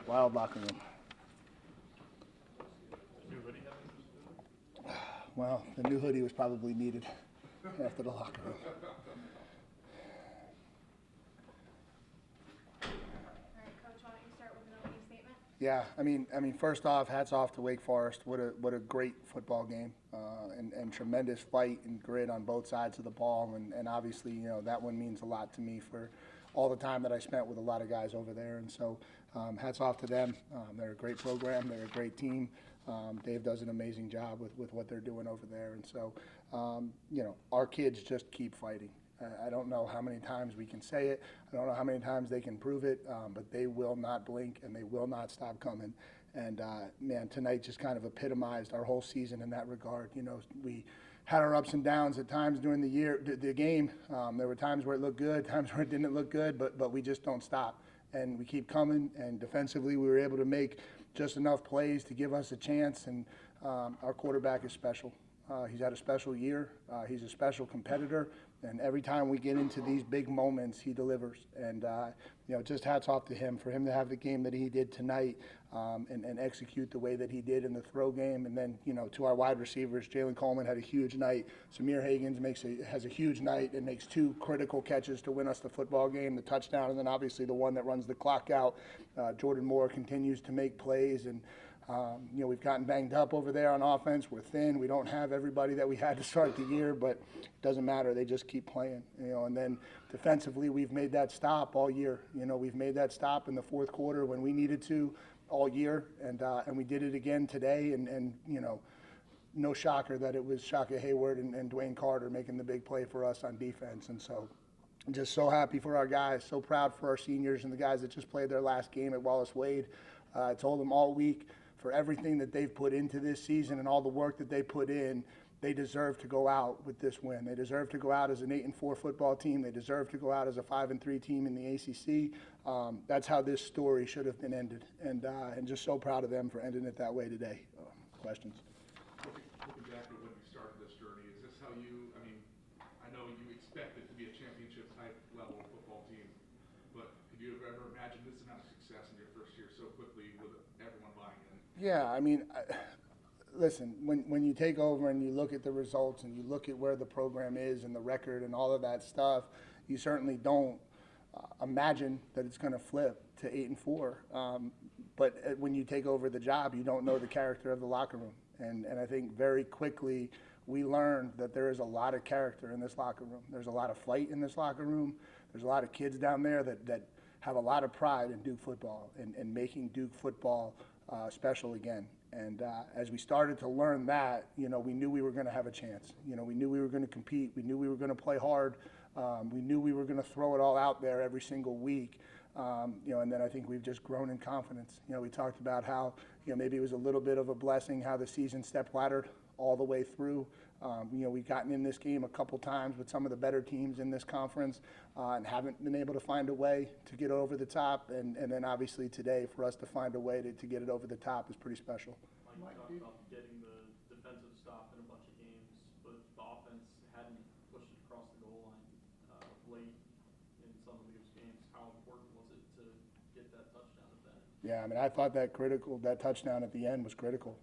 Wild locker room. Well, the new hoodie was probably needed after the locker room. All right, Coach, why don't you start with an opening statement? Yeah, I mean, first off, hats off to Wake Forest. What a great football game, and tremendous fight and grit on both sides of the ball. And obviously, you know, that one means a lot to me for all the time that I spent with a lot of guys over there. And so, hats off to them. They're a great program. They're a great team. Dave does an amazing job with what they're doing over there. And so, you know, our kids just keep fighting. I don't know how many times we can say it. I don't know how many times they can prove it, but they will not blink and they will not stop coming. And, man, tonight just kind of epitomized our whole season in that regard. You know, we had our ups and downs at times during the game. There were times where it looked good, times where it didn't look good, but we just don't stop. And we keep coming, and defensively we were able to make just enough plays to give us a chance, and our quarterback is special. He's had a special year. He's a special competitor, and every time we get into these big moments, he delivers. And, you know, just hats off to him for him to have the game that he did tonight, and execute the way that he did in the throw game. And then, you know, to our wide receivers, Jalen Coleman had a huge night. Samir Hagans has a huge night and makes 2 critical catches to win us the football game, the touchdown, and then obviously the one that runs the clock out. Jordan Moore continues to make plays, and you know, we've gotten banged up over there on offense. We're thin. We don't have everybody that we had to start the year, but it doesn't matter. They just keep playing, you know. And then defensively, we've made that stop all year. You know, we've made that stop in the fourth quarter when we needed to all year, and we did it again today. And you know, no shocker that it was Shaka Hayward and Dwayne Carter making the big play for us on defense. And so I'm just so happy for our guys, so proud for our seniors and the guys that just played their last game at Wallace Wade. I told them all week, for everything that they've put into this season and all the work that they put in, they deserve to go out with this win. They deserve to go out as an 8-4 football team. They deserve to go out as a 5-3 team in the ACC. That's how this story should have been ended, and just so proud of them for ending it that way today. Questions? Looking back at when you started this journey, is this how you, I mean, I know you expect it to be a championship type level football team, but could you have ever imagined this amount of success in your first year so quickly with everyone buying in? Yeah, I mean, listen, when you take over and you look at the results and you look at where the program is and the record and all of that stuff, you certainly don't imagine that it's going to flip to 8-4. But when you take over the job, you don't know the character of the locker room. And I think very quickly we learned that there is a lot of character in this locker room. There's a lot of fight in this locker room. There's a lot of kids down there that have a lot of pride in Duke football and making Duke football special again. And as we started to learn that, you know, we knew we were going to have a chance. You know, we knew we were going to compete. We knew we were going to play hard. We knew we were going to throw it all out there every single week. You know, and then I think we've just grown in confidence. You know, we talked about how, you know, maybe it was a little bit of a blessing how the season step-laddered all the way through. You know, we've gotten in this game a couple times with some of the better teams in this conference and haven't been able to find a way to get over the top. And then obviously today, for us to find a way to get it over the top is pretty special. Mike talked about getting the defensive stop in a bunch of games, but the offense hadn't pushed it across the goal line late in some of these games. How important was it to get that touchdown at the end? Yeah, I mean, I thought that touchdown at the end was critical.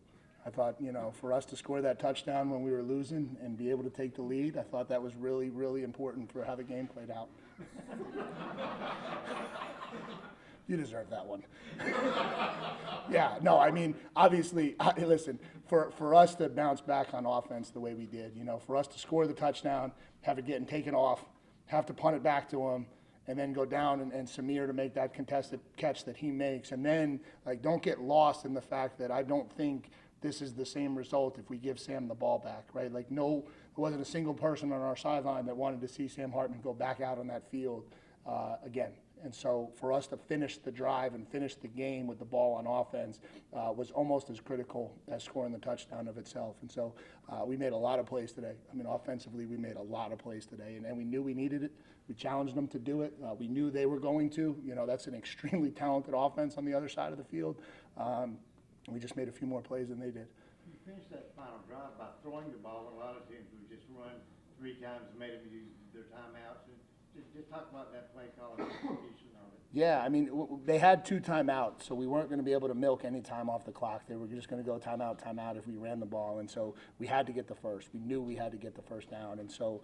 I thought, you know, for us to score that touchdown when we were losing and be able to take the lead, I thought that was really, really important for how the game played out. You deserve that one. Yeah, no, I mean, obviously, listen, for us to bounce back on offense the way we did, you know, for us to score the touchdown, have it getting taken off, have to punt it back to him, and then go down and Samir to make that contested catch that he makes. And then, like, don't get lost in the fact that I don't think this is the same result if we give Sam the ball back, right? Like, no, there wasn't a single person on our sideline that wanted to see Sam Hartman go back out on that field again. And so for us to finish the drive and finish the game with the ball on offense was almost as critical as scoring the touchdown of itself. And so we made a lot of plays today. I mean, offensively, we made a lot of plays today, and we knew we needed it. We challenged them to do it. We knew they were going to. You know, that's an extremely talented offense on the other side of the field. We just made a few more plays than they did. You finished that final drive by throwing the ball. A lot of teams would just run 3 times and made them use their timeouts. And just talk about that play call and execution of it. Yeah, I mean, they had 2 timeouts, so we weren't going to be able to milk any time off the clock. They were just going to go timeout if we ran the ball, and so we had to get the first. We knew we had to get the first down, and so,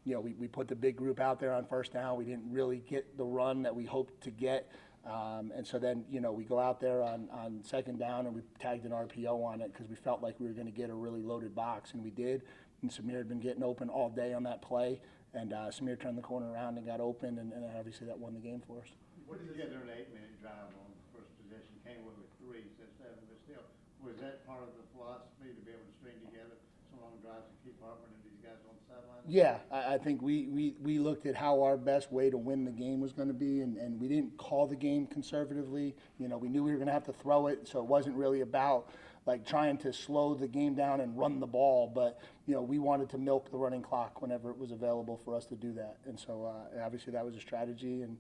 we put the big group out there on first down. We didn't really get the run that we hoped to get, and so then, we go out there on second down, and we tagged an RPO on it because we felt like we were going to get a really loaded box, and we did. And Samir had been getting open all day on that play. And Samir turned the corner around and got open, and obviously that won the game for us. What did you get an 8-minute drive on the first possession? Came away with 3 instead of 7, but still, was that part of the philosophy to be able to string together some long drives and keep Harper and these guys on the sideline? Yeah, I think we looked at how our best way to win the game was going to be, and we didn't call the game conservatively. We knew we were going to have to throw it, so it wasn't really about like trying to slow the game down and run the ball, but we wanted to milk the running clock whenever it was available for us to do that. And so obviously that was a strategy, and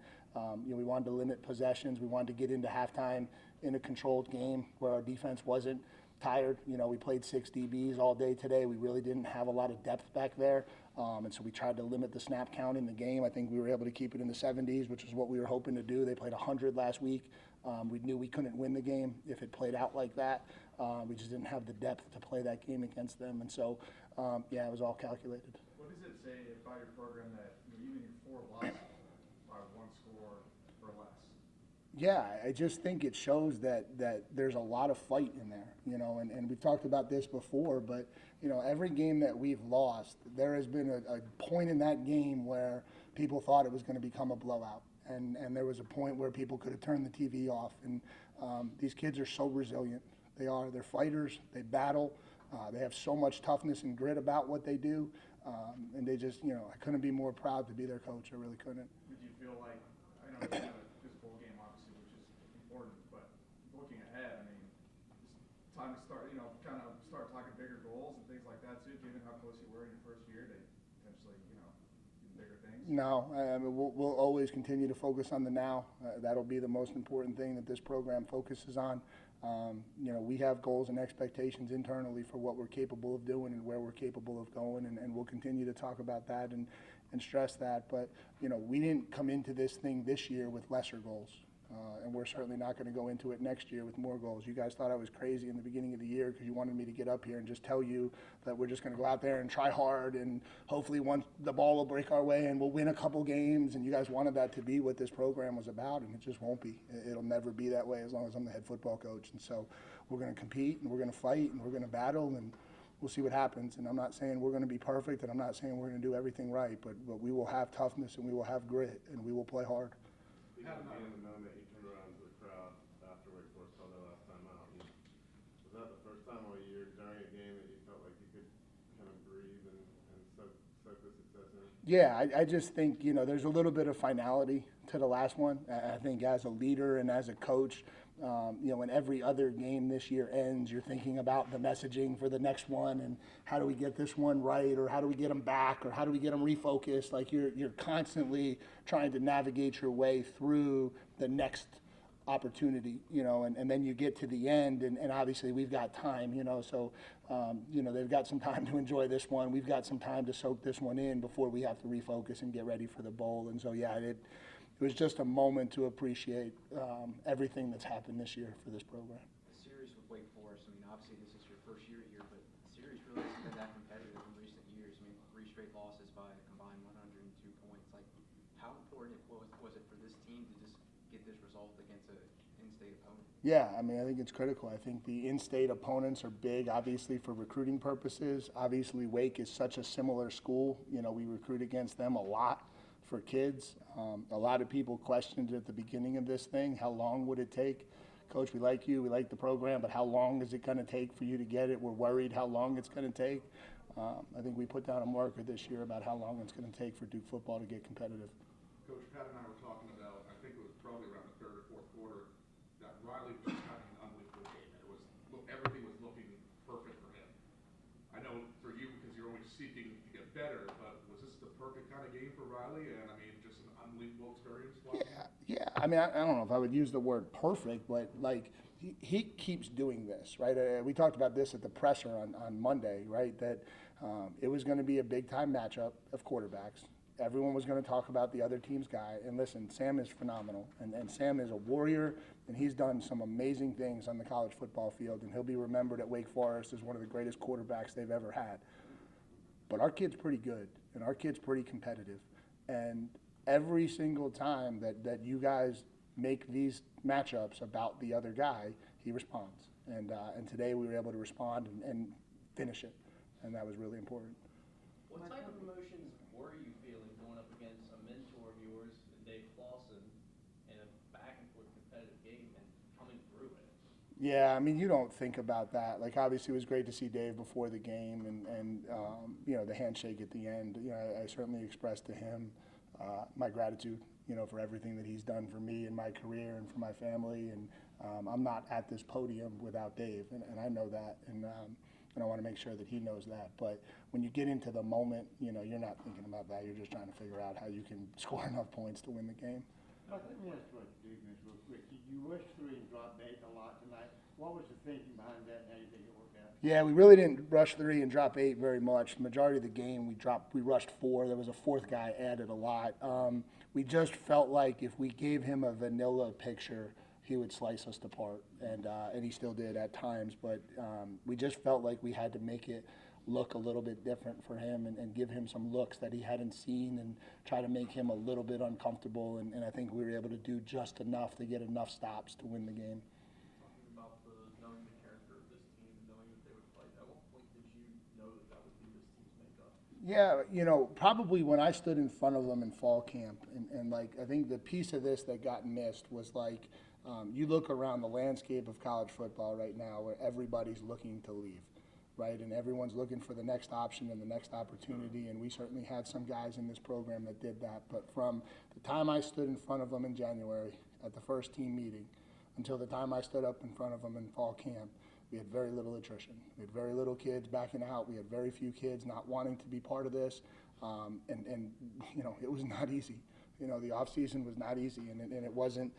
we wanted to limit possessions. We wanted to get into halftime in a controlled game where our defense wasn't tired. We played 6 DBs all day today. We really didn't have a lot of depth back there, and so we tried to limit the snap count in the game. I think we were able to keep it in the 70s, which is what we were hoping to do. They played 100 last week. We knew we couldn't win the game if it played out like that. We just didn't have the depth to play that game against them, and so, it was all calculated. What does it say about your program that even your 4 losses by 1 score or less? Yeah, I just think it shows that there's a lot of fight in there, and we've talked about this before, but, every game that we've lost, there has been a point in that game where people thought it was going to become a blowout, and there was a point where people could have turned the TV off, and these kids are so resilient. They're fighters, they battle, they have so much toughness and grit about what they do, and they just, I couldn't be more proud to be their coach, I really couldn't. Did you feel like, I know it's not a physical game, obviously, which is important, but looking ahead, I mean, it's time to start, kind of start talking bigger goals and things like that too, given how close you were in your first year to potentially, bigger things? No, I mean, we'll always continue to focus on the now. That'll be the most important thing that this program focuses on. We have goals and expectations internally for what we're capable of doing and where we're capable of going, and we'll continue to talk about that and stress that. But, we didn't come into this thing this year with lesser goals, and we're certainly not going to go into it next year with more goals. You guys thought I was crazy in the beginning of the year because you wanted me to get up here and just tell you that we're just going to go out there and try hard, and hopefully once the ball will break our way and we'll win a couple games, and you guys wanted that to be what this program was about, and it just won't be. It'll never be that way as long as I'm the head football coach. And so we're going to compete, and we're going to fight, and we're going to battle, and we'll see what happens. And I'm not saying we're going to be perfect, and I'm not saying we're going to do everything right, but we will have toughness, and we will have grit, and we will play hard. In the moment you turned around to the crowd after Wake Forest called their last time out, was that the first time all year during a game that you felt like you could kind of breathe and soak the success in? Yeah, I just think, there's a little bit of finality to the last one. I think as a leader and as a coach, when every other game this year ends, you're thinking about the messaging for the next one and how do we get this one right, or how do we get them back, or how do we get them refocused. Like you're constantly trying to navigate your way through the next opportunity, and then you get to the end, and obviously we've got time, so they've got some time to enjoy this one. We've got some time to soak this one in before we have to refocus and get ready for the bowl. And so, yeah, it was just a moment to appreciate everything that's happened this year for this program. The series with Wake Forest, obviously this is your first year here, but the series really hasn't been that competitive in recent years. 3 straight losses by a combined 102 points. Like, how important was it for this team to just get this result against an in-state opponent? Yeah, I think it's critical. I think the in-state opponents are big, obviously, for recruiting purposes. Obviously, Wake is such a similar school. We recruit against them a lot for kids. A lot of people questioned at the beginning of this thing, how long would it take? Coach, we like you, we like the program, but how long is it going to take for you to get it? We're worried how long it's going to take. I think we put down a marker this year about how long it's going to take for Duke football to get competitive. Coach, Pat and I were talking about, I think it was probably around the 3rd or 4th quarter, that Riley was just having an unbelievable game. Everything was looking perfect for him. I know for you, because you're always seeking to get better, but was this the perfect kind of game for Riley? And just an unbelievable experience? Yeah. I don't know if I would use the word perfect, but he keeps doing this, right? We talked about this at the presser on Monday, right? That it was going to be a big time matchup of quarterbacks. everyone was going to talk about the other team's guy. And listen, Sam is phenomenal, and Sam is a warrior, and he's done some amazing things on the college football field, and he'll be remembered at Wake Forest as one of the greatest quarterbacks they've ever had. But our kid's pretty good, and our kid's pretty competitive. And every single time that you guys make these matchups about the other guy, he responds. And today we were able to respond and finish it, and that was really important. What type of emotions were you feeling going up against a mentor of yours, Dave Clawson, in a back-and-forth competitive game and coming through it? Yeah, I mean, you don't think about that. Like, obviously, it was great to see Dave before the game, and you know, the handshake at the end. You know, I certainly expressed to him my gratitude, you know, for everything that he's done for me in my career and for my family. And I'm not at this podium without Dave, and I know that, and I want to make sure that he knows that. But when you get into the moment, you know, you're not thinking about that. You're just trying to figure out how you can score enough points to win the game. Let me ask you real quick. You rushed 3 and dropped 8 a lot tonight. What was the thinking behind that, and how do you think it worked out? Yeah, we really didn't rush 3 and drop 8 very much. The majority of the game, we rushed 4. There was a 4th guy added a lot. We just felt like if we gave him a vanilla picture, he would slice us apart, and he still did at times. But we just felt like we had to make it look a little bit different for him and give him some looks that he hadn't seen and try to make him a little bit uncomfortable. And I think we were able to do just enough to get enough stops to win the game. Talking about knowing the character of this team and knowing that they would fight, at what point did you know that would be this team's makeup? Yeah, you know, probably when I stood in front of them in fall camp, and like, I think the piece of this that got missed was like, you look around the landscape of college football right now where everybody's looking to leave, right? And everyone's looking for the next option and the next opportunity, and we certainly had some guys in this program that did that. But from the time I stood in front of them in January at the first team meeting until the time I stood up in front of them in fall camp, we had very little attrition. We had very little kids backing out. We had very few kids not wanting to be part of this. And you know, it was not easy. You know, the offseason was not easy, and it wasn't,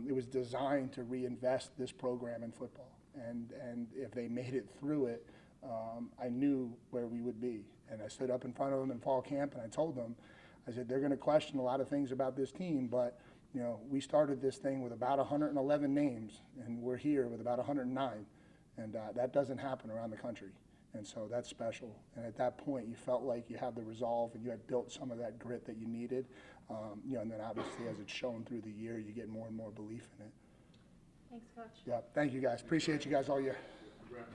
it was designed to reinvest this program in football. And if they made it through it, I knew where we would be. And I stood up in front of them in fall camp, and I told them, I said, they're going to question a lot of things about this team, but you know, we started this thing with about 111 names, and we're here with about 109. And that doesn't happen around the country. And so that's special. And at that point, you felt like you had the resolve and you had built some of that grit that you needed. You know, and then obviously as it's shown through the year, you get more and more belief in it. Thanks, Coach. Yeah, thank you guys. Appreciate you guys all year. Congrats.